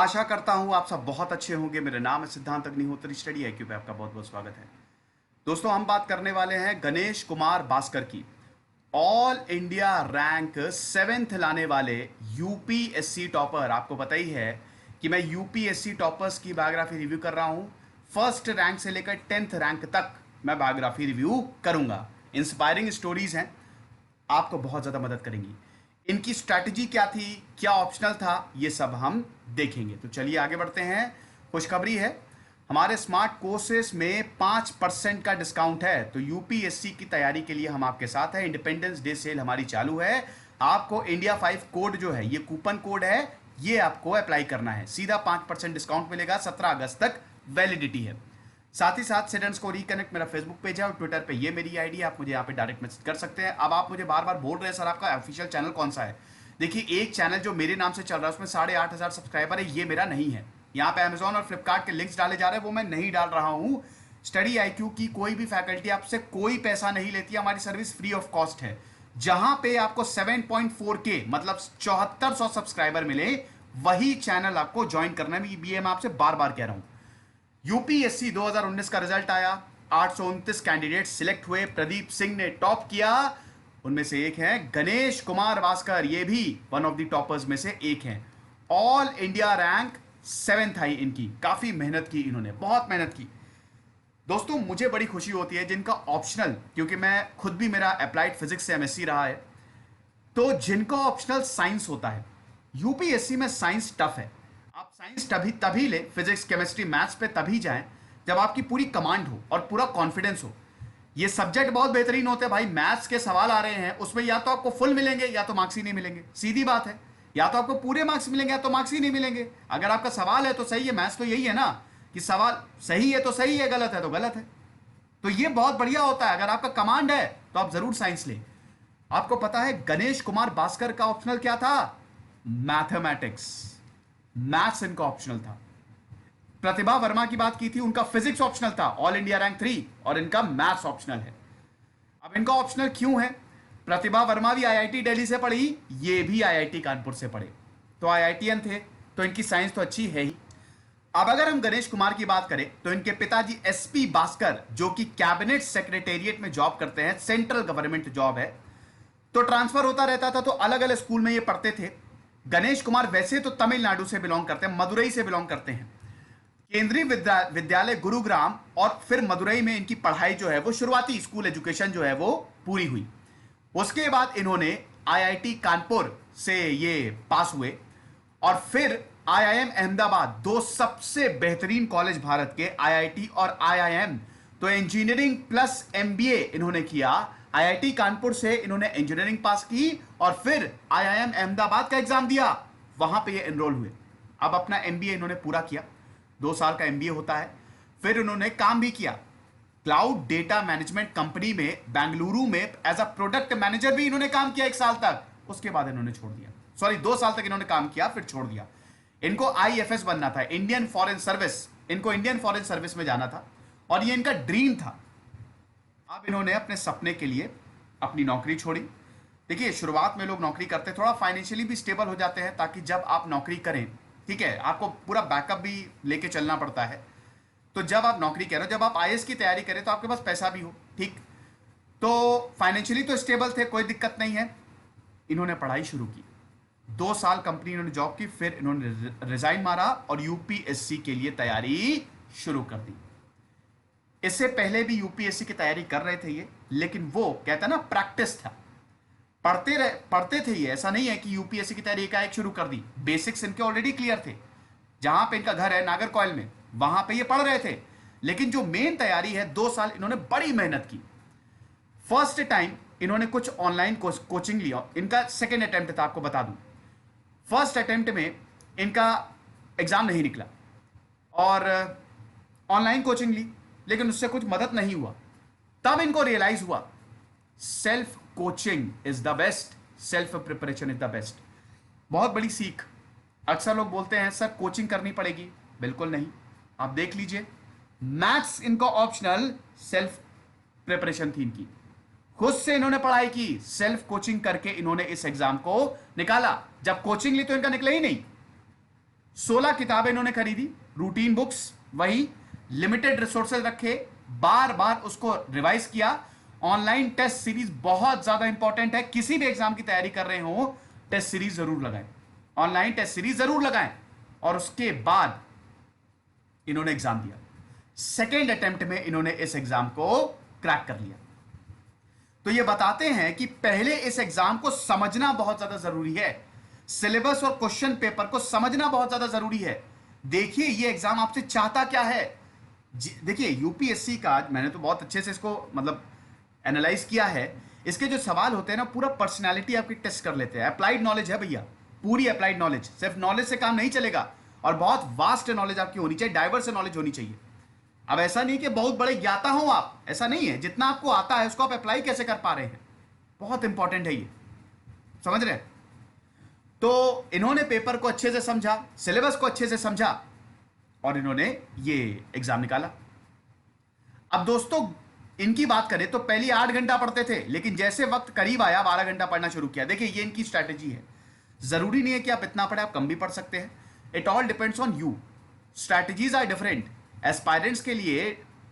आशा करता हूँ आप सब बहुत अच्छे होंगे। मेरा नाम है सिद्धांत अग्निहोत्री, स्टडी IQ पे आपका बहुत बहुत स्वागत है। दोस्तों, हम बात करने वाले हैं गणेश कुमार भास्कर की। ऑल इंडिया रैंक 7th लाने वाले यूपीएससी टॉपर। आपको पता ही है कि मैं यूपीएससी टॉपर्स की बायोग्राफी रिव्यू कर रहा हूँ। फर्स्ट रैंक से लेकर 10th रैंक तक मैं बायोग्राफी रिव्यू करूंगा। इंस्पायरिंग स्टोरीज हैं, आपको बहुत ज़्यादा मदद करेंगी। इनकी स्ट्रैटेजी क्या थी, क्या ऑप्शनल था, ये सब हम देखेंगे। तो चलिए आगे बढ़ते हैं। खुशखबरी है, हमारे स्मार्ट कोर्सेस में 5% का डिस्काउंट है। तो यूपीएससी की तैयारी के लिए हम आपके साथ हैं। इंडिपेंडेंस डे सेल हमारी चालू है। आपको इंडिया 5 कोड जो है, ये कूपन कोड है, ये आपको अप्लाई करना है। सीधा 5% डिस्काउंट मिलेगा। 17 अगस्त तक वैलिडिटी है। साथ ही साथ सिडेंट्स को रिकनेक्ट मेरा फेसबुक पेज है और ट्विटर पे ये मेरी आईडी है। आप मुझे यहाँ पे डायरेक्ट मैसेज कर सकते हैं। अब आप मुझे बार बार बोल रहे हैं सर आपका ऑफिशियल चैनल कौन सा है। देखिए, एक चैनल जो मेरे नाम से चल रहा है उसमें 8,500 सब्सक्राइबर है, ये मेरा नहीं है। यहाँ पे अमेजॉन और फ्लिपकार्ट के लिंक्स डाले जा रहे हैं, वो मैं नहीं डाल रहा हूँ। स्टडी IQ की कोई भी फैकल्टी आपसे कोई पैसा नहीं लेती, हमारी सर्विस फ्री ऑफ कॉस्ट है। जहां पे आपको 7.4K मतलब 7400 सब्सक्राइबर मिले, वही चैनल आपको ज्वाइन करना है। ये मैं आपसे बार बार कह रहा हूं। यूपीएससी 2019 का रिजल्ट आया, 829 कैंडिडेट सिलेक्ट हुए। प्रदीप सिंह ने टॉप किया। उनमें से एक है गणेश कुमार भास्कर, ये भी वन ऑफ द टॉपर्स में से एक हैं। ऑल इंडिया रैंक 7th आई इनकी। काफी मेहनत की इन्होंने, बहुत मेहनत की। दोस्तों, मुझे बड़ी खुशी होती है जिनका ऑप्शनल, क्योंकि मैं खुद भी, मेरा अप्लाइड फिजिक्स से MSc रहा है, तो जिनका ऑप्शनल साइंस होता है। यूपीएससी में साइंस टफ है। आप साइंस तभी ले, फिजिक्स केमिस्ट्री मैथ्स पे तभी जाएं जब आपकी पूरी कमांड हो और पूरा कॉन्फिडेंस हो। ये सब्जेक्ट बहुत बेहतरीन होते हैं भाई। मैथ्स के सवाल आ रहे हैं, उसमें या तो आपको फुल मिलेंगे या तो मार्क्स ही नहीं मिलेंगे। सीधी बात है, या तो आपको पूरे मार्क्स मिलेंगे या तो मार्क्स ही नहीं मिलेंगे। अगर आपका सवाल है तो सही है। मैथ्स तो यही है ना कि सवाल सही है तो सही है, गलत है तो गलत है। तो ये बहुत बढ़िया होता है। अगर आपका कमांड है तो आप जरूर साइंस लें। आपको पता है गणेश कुमार भास्कर का ऑप्शनल क्या था? मैथमेटिक्स, मैथ्स इनका ऑप्शनल था। प्रतिभा वर्मा की बात की थी, उनका फिजिक्स ऑप्शनल था, ऑल इंडिया रैंक 3, और इनका मैथ्स ऑप्शनल है। अब इनका ऑप्शनल क्यों है? प्रतिभा वर्मा भी IIT दिल्ली से पढ़ी, ये भी IIT कानपुर से पढ़े, तो IITian थे, तो इनकी साइंस तो अच्छी है ही। अब अगर हम गणेश कुमार की बात करें तो इनके पिताजी SP भास्कर, जो कि कैबिनेट सेक्रेटेरिएट में जॉब करते हैं, सेंट्रल गवर्नमेंट जॉब है, तो ट्रांसफर होता रहता था, तो अलग अलग स्कूल में ये पढ़ते थे। गणेश कुमार वैसे तो तमिलनाडु से बिलोंग करते हैं, मदुरई से बिलोंग करते हैं। केंद्रीय विद्यालय गुरुग्राम और फिर मदुरई में इनकी पढ़ाई जो है वो, शुरुआती स्कूल एजुकेशन जो है वो पूरी हुई। उसके बाद इन्होंने IIT कानपुर से ये पास हुए और फिर IIM अहमदाबाद, दो सबसे बेहतरीन कॉलेज भारत के, IIT और IIM, तो इंजीनियरिंग प्लस MBA इन्होंने किया। IIT कानपुर से इन्होंने इंजीनियरिंग पास की और फिर IIM अहमदाबाद का एग्जाम दिया, वहां पे ये एनरोल हुए। अब अपना MBA इन्होंने पूरा किया, 2 साल का MBA होता है। फिर उन्होंने काम भी किया क्लाउड डेटा मैनेजमेंट कंपनी में, बेंगलुरु में एज अ प्रोडक्ट मैनेजर भी इन्होंने काम किया 1 साल तक। उसके बाद इन्होंने छोड़ दिया, सॉरी 2 साल तक इन्होंने काम किया फिर छोड़ दिया। इनको IFS बनना था, इंडियन फॉरेन सर्विस। इनको इंडियन फॉरेन सर्विस में जाना था और ये इनका ड्रीम था। अब इन्होंने अपने सपने के लिए अपनी नौकरी छोड़ी। देखिए, शुरुआत में लोग नौकरी करते थोड़ा फाइनेंशियली भी स्टेबल हो जाते हैं, ताकि जब आप नौकरी करें, ठीक है, आपको पूरा बैकअप भी लेके चलना पड़ता है। तो जब आप नौकरी करें, जब आप IAS की तैयारी करें, तो आपके पास पैसा भी हो, ठीक। तो फाइनेंशियली तो स्टेबल थे, कोई दिक्कत नहीं है। इन्होंने पढ़ाई शुरू की, 2 साल कंपनी इन्होंने जॉब की, फिर इन्होंने रिजाइन मारा और यूपीएससी के लिए तैयारी शुरू कर दी। इससे पहले भी यूपीएससी की तैयारी कर रहे थे ये, लेकिन वो कहता ना, प्रैक्टिस था, पढ़ते थे ये। ऐसा नहीं है कि यूपीएससी की तैयारी एकाएक शुरू कर दी। बेसिक्स इनके ऑलरेडी क्लियर थे। जहां पे इनका घर है नागरकोइल में, वहां पे ये पढ़ रहे थे। लेकिन जो मेन तैयारी है, 2 साल इन्होंने बड़ी मेहनत की। फर्स्ट टाइम इन्होंने कुछ ऑनलाइन कोचिंग लिया। इनका सेकेंड अटेम्प्ट था, आपको बता दूं। फर्स्ट अटेम्प्ट में इनका एग्जाम नहीं निकला और ऑनलाइन कोचिंग ली, लेकिन उससे कुछ मदद नहीं हुआ। तब इनको रियलाइज हुआ, self coaching is the best, self preparation is the best. बहुत बड़ी सीख। अक्सर लोग बोलते हैं सर कोचिंग करनी पड़ेगी, बिल्कुल नहीं। आप देख लीजिए, मैथ्स इनका ऑप्शनल, सेल्फ प्रिपरेशन थी इनकी। खुद से इन्होंने पढ़ाई की, सेल्फ कोचिंग करके इन्होंने इस एग्जाम को निकाला। जब कोचिंग ली तो इनका निकला ही नहीं। 16 किताबें इन्होंने खरीदी, रूटीन बुक्स वही, लिमिटेड रिसोर्सेज रखे, बार बार उसको रिवाइज किया। ऑनलाइन टेस्ट सीरीज बहुत ज्यादा इंपॉर्टेंट है, किसी भी एग्जाम की तैयारी कर रहे हो टेस्ट सीरीज जरूर लगाएं, ऑनलाइन टेस्ट सीरीज जरूर लगाएं। और उसके बाद इन्होंने एग्जाम दिया, सेकेंड अटेम्प्ट में इन्होंने इस एग्जाम को क्रैक कर लिया। तो ये बताते हैं कि पहले इस एग्जाम को समझना बहुत ज्यादा जरूरी है, सिलेबस और क्वेश्चन पेपर को समझना बहुत ज्यादा जरूरी है। देखिए ये एग्जाम आपसे चाहता क्या है। देखिए यूपीएससी का मैंने तो बहुत अच्छे से इसको मतलब एनालाइज किया है। इसके जो सवाल होते हैं ना, पूरा पर्सनालिटी आपकी टेस्ट कर लेते हैं। अप्लाइड नॉलेज है भैया, पूरी अप्लाइड नॉलेज, सिर्फ नॉलेज से काम नहीं चलेगा, और बहुत वास्ट नॉलेज आपकी होनी चाहिए, डाइवर्स नॉलेज होनी चाहिए। अब ऐसा नहीं कि बहुत बड़े ज्ञाता हो आप, ऐसा नहीं है, जितना आपको आता है उसको आप अप्लाई कैसे कर पा रहे हैं, बहुत इंपॉर्टेंट है ये, समझ रहे हैं। तो इन्होंने पेपर को अच्छे से समझा, सिलेबस को अच्छे से समझा, और इन्होंने ये एग्जाम निकाला। अब दोस्तों इनकी बात करें तो पहले 8 घंटा पढ़ते थे, लेकिन जैसे वक्त करीब आया 12 घंटा पढ़ना शुरू किया। देखिए ये इनकी स्ट्रैटेजी है। जरूरी नहीं है कि आप इतना पढ़े, आप कम भी पढ़ सकते हैं। It all depends on you, strategies are different. Aspirants के लिए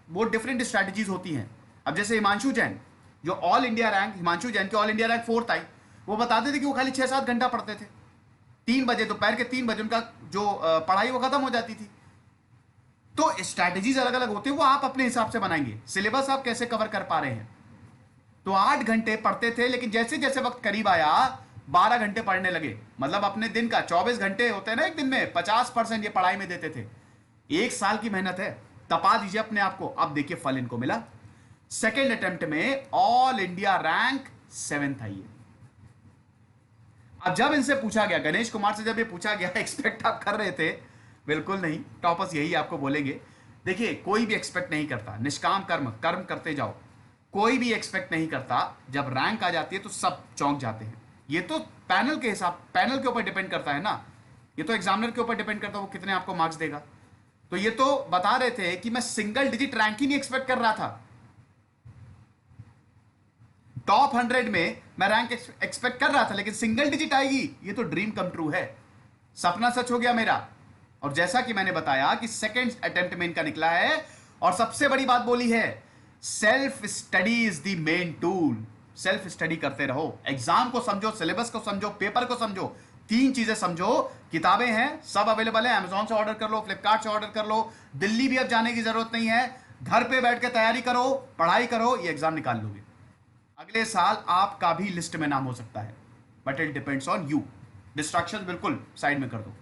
वो डिफरेंट स्ट्रैटेजीज होती हैं। अब जैसे हिमांशु जैन, जो all India rank, Himanshu Jain की ऑल इंडिया रैंक 4th आई, वो बताते थे कि वो खाली 6-7 घंटा पढ़ते थे, 3 बजे दोपहर के 3 बजे उनका जो पढ़ाई वो खत्म हो जाती थी। तो स्ट्रैटेजीज अलग अलग होती है, वो आप अपने हिसाब से बनाएंगे। सिलेबस आप कैसे कवर कर पा रहे हैं। तो 8 घंटे पढ़ते थे, लेकिन जैसे जैसे वक्त करीब आया 12 घंटे पढ़ने लगे। मतलब अपने दिन का 24 घंटे होते हैं ना एक दिन में, 50% ये पढ़ाई में देते थे। 1 साल की मेहनत है, तपा दीजिए अपने आप को। अब देखिए फल इनको मिला, सेकेंड अटेम्प्ट में ऑल इंडिया रैंक 7th आई है। अब जब इनसे पूछा गया, गणेश कुमार से जब ये पूछा गया एक्सपेक्ट आप कर रहे थे, बिल्कुल नहीं, टॉपर्स यही आपको बोलेंगे। देखिए कोई भी एक्सपेक्ट नहीं करता, निष्काम कर्म कर्म करते जाओ, कोई भी एक्सपेक्ट नहीं करता। जब रैंक आ जाती है तो सब चौंक जाते हैं। ये तो पैनल के हिसाब, पैनल के ऊपर डिपेंड करता है ना, ये तो एग्जामिनर के ऊपर डिपेंड करता है वो कितने आपको मार्क्स देगा। तो ये तो बता रहे थे कि मैं सिंगल डिजिट रैंक ही नहीं एक्सपेक्ट कर रहा था, टॉप 100 में मैं रैंक एक्सपेक्ट कर रहा था, लेकिन सिंगल डिजिट आएगी ये तो ड्रीम कम ट्रू है, सपना सच हो गया मेरा। और जैसा कि मैंने बताया कि सेकंड अटेम्प्ट में इनका निकला है, और सबसे बड़ी बात बोली है, self study is the main tool. Self study करते रहो, एग्जाम को समझो, सिलेबस को समझो, पेपर को समझो, 3 चीजें समझो। किताबें हैं, सब अवेलेबल है, अमेजॉन से ऑर्डर कर लो, फ्लिपकार्ट से ऑर्डर कर लो, दिल्ली भी अब जाने की जरूरत नहीं है, घर पे बैठ के तैयारी करो, पढ़ाई करो, ये एग्जाम निकाल लोगे। अगले साल आपका भी लिस्ट में नाम हो सकता है, but it depends on you. Distraction बिल्कुल साइड में कर दो।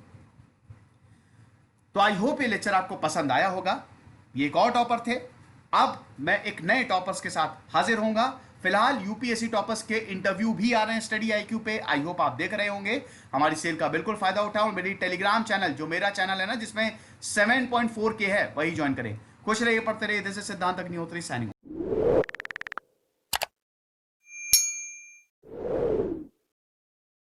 तो आई होप ये लेक्चर आपको पसंद आया होगा। ये एक और टॉपर थे, अब मैं एक नए टॉपर्स के साथ हाजिर होऊंगा। फिलहाल यूपीएससी टॉपर्स के इंटरव्यू भी आ रहे हैं स्टडी आईक्यू पे, आई होप आप देख रहे होंगे। हमारी सेल का बिल्कुल फायदा उठाओ, मेरी टेलीग्राम चैनल, जो मेरा चैनल है ना जिसमें 7.4K है, वही ज्वाइन करें। खुश रहिए, पढ़ते रहिए। दिस इज सिद्धांत अग्निहोत्री साइनिंग।